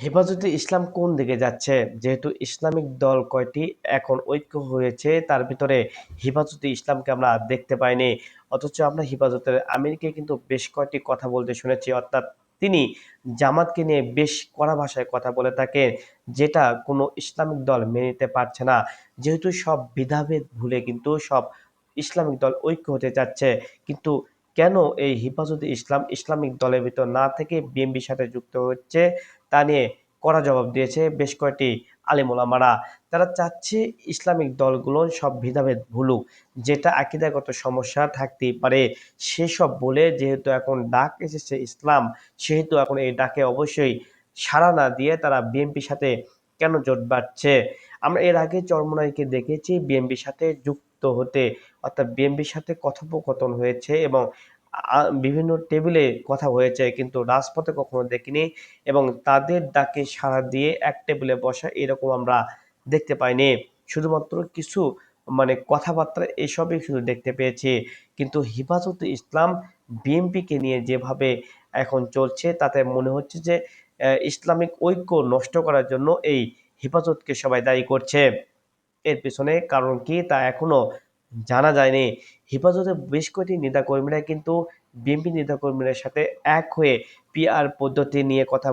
হেফাজতে ইসলাম কোন দিকে যাচ্ছে? যেহেতু ইসলামিক দল কয়টি এখন ঐক্য হয়েছে, তার ভিতরে হেফাজতে ইসলামকে আমরা দেখতে পাইনি। অথচ আমরা হেফাজতের আমিরকে কিন্তু বেশ কয়েকটি কথা বলতে শুনেছি। অর্থাৎ তিনি জামাতকে নিয়ে বেশ কড়া ভাষায় কথা বলে থাকেন, যেটা কোনো ইসলামিক দল মেনে নিতে পারছে না। যেহেতু সব ভেদাভেদ ভুলে কিন্তু সব ইসলামিক দল ঐক্য হতে চাচ্ছে। কিন্তু কেন এই হেফাজতে ইসলাম ইসলামিক দলের ভিতর না থেকে বিএনপির সাথে যুক্ত হচ্ছে, তা নিয়ে কড়া জবাব দিয়েছে বেশ কয়েকটি আলেম ওলামারা। তারা চাচ্ছে ইসলামিক দলগুলো সব ভেদাভেদ ভুলুক, যেটা আকীদাগত সমস্যা থাকতেই পারে সেসব বলে, যেহেতু এখন ডাক এসেছে ইসলাম, সেহেতু এখন এই ডাকে অবশ্যই সাড়া না দিয়ে তারা বিএনপির সাথে কেন জোট বাঁধছে। আমরা এর আগে চরমোনাইকে দেখেছি বিএনপির সাথে যুক্ত হতে, অর্থাৎ বিএনপির সাথে কথোপকথন হয়েছে এবং বিভিন্ন টেবিলে কথা হয়েছে, কিন্তু রাজপথে কখনো দেখিনি এবং তাদের ডাকে সাড়া দিয়ে এক টেবিলে বসা এরকম আমরা দেখতে পাইনি। শুধুমাত্র কিছু কথাবার্তা এসবই শুধু দেখতে পেয়েছি। কিন্তু হেফাজতে ইসলাম বিএনপিকে নিয়ে যেভাবে এখন চলছে, তাতে মনে হচ্ছে যে ইসলামিক ঐক্য নষ্ট করার জন্য এই হেফাজতকে সবাই দায়ী করছে। এর পেছনে কারণ কি তা এখনো জানা যায়নি। হেফাজতের বেশ কয়েকটি নেতাকর্মীরা কিন্তু বিএনপি নেতাকর্মীদের সাথে এক হয়ে পিআর পদ্ধতি নিয়ে কথা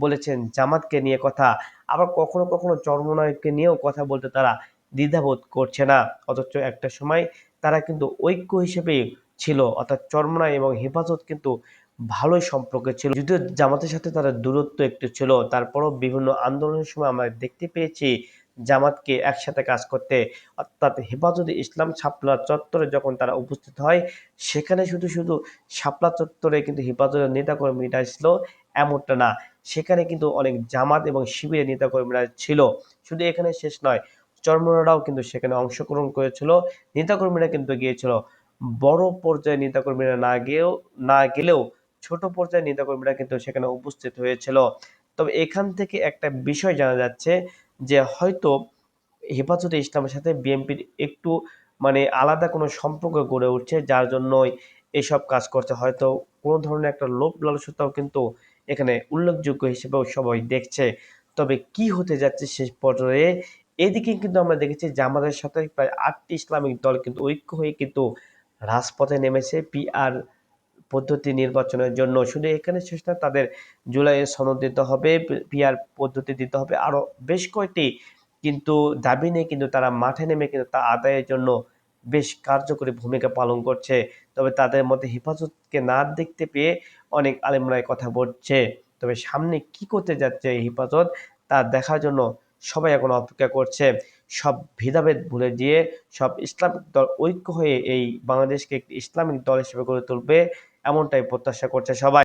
বলেছেন জামাতকে নিয়ে কথা। আবার কখনো কখনো চরমোনাইকে নিয়েও কথা বলতে তারা দ্বিধাবোধ করছে না। অথচ একটা সময় তারা কিন্তু ঐক্য হিসেবেই ছিল, অর্থাৎ চরমোনাই এবং হেফাজত কিন্তু ভালোই সম্পর্কে ছিল, যদিও জামাতের সাথে তারা দূরত্ব একটু ছিল। তারপরও বিভিন্ন আন্দোলনের সময় আমরা দেখতে পেয়েছি জামাতকে একসাথে কাজ করতে। অর্থাৎ হেফাজতে ইসলাম শাপলা চত্বরে যখন তারা উপস্থিত হয়, সেখানে শুধু শুধু শাপলা চত্বরে কিন্তু হেফাজতের নেতাকর্মীরা ছিল এমনটা না, সেখানে কিন্তু অনেক জামাত এবং শিবিরের নেতাকর্মীরা ছিল। শুধু এখানে শেষ নয়, চরমোনারাও কিন্তু সেখানে অংশগ্রহণ করেছিল, নেতাকর্মীরা কিন্তু গিয়েছিল। বড় পর্যায়ে নেতাকর্মীরা না গেলেও ছোট পর্যায়ে নেতাকর্মীরা কিন্তু সেখানে উপস্থিত হয়েছিল। তবে এখান থেকে একটা বিষয় জানা যাচ্ছে যে হয়তো হেফাজতে ইসলামের সাথে বিএনপির একটু আলাদা কোনো সম্পর্ক গড়ে উঠছে, যার জন্যই এসব কাজ করছে। হয়তো কোনো ধরনের একটা লোভ লালসতাও কিন্তু এখানে উল্লেখযোগ্য হিসেবেও সবাই দেখছে। তবে কি হতে যাচ্ছে শেষ পর্যায়ে, এদিকে কিন্তু আমরা দেখেছি জামাতের সাথে প্রায় ৮টি ইসলামিক দল কিন্তু ঐক্য হয়ে কিন্তু রাজপথে নেমেছে পিআর পদ্ধতি নির্বাচনের জন্য। শুধু এখানে শেষ না, তাদের জুলাইয়ে সনদ দিতে হবে, পিআর পদ্ধতি দিতে হবে, আরো বেশ কয়েকটি কিন্তু দাবি নিয়ে কিন্তু তারা মাঠে নেমে কিন্তু তা আদায়ের জন্য বেশ কার্যকরী ভূমিকা পালন করছে। তবে তাদের মধ্যে হেফাজতকে না দেখতে পেয়ে অনেক আলেমরাই কথা বলছে। তবে সামনে কি করতে যাচ্ছে এই হেফাজত, তা দেখার জন্য সবাই এখন অপেক্ষা করছে। সব ভেদাভেদ ভুলে গিয়ে সব ইসলামিক দল ঐক্য হয়ে এই বাংলাদেশকে একটি ইসলামিক দল হিসেবে গড়ে তুলবে, এমনটাই প্রত্যাশা করছে সবাই।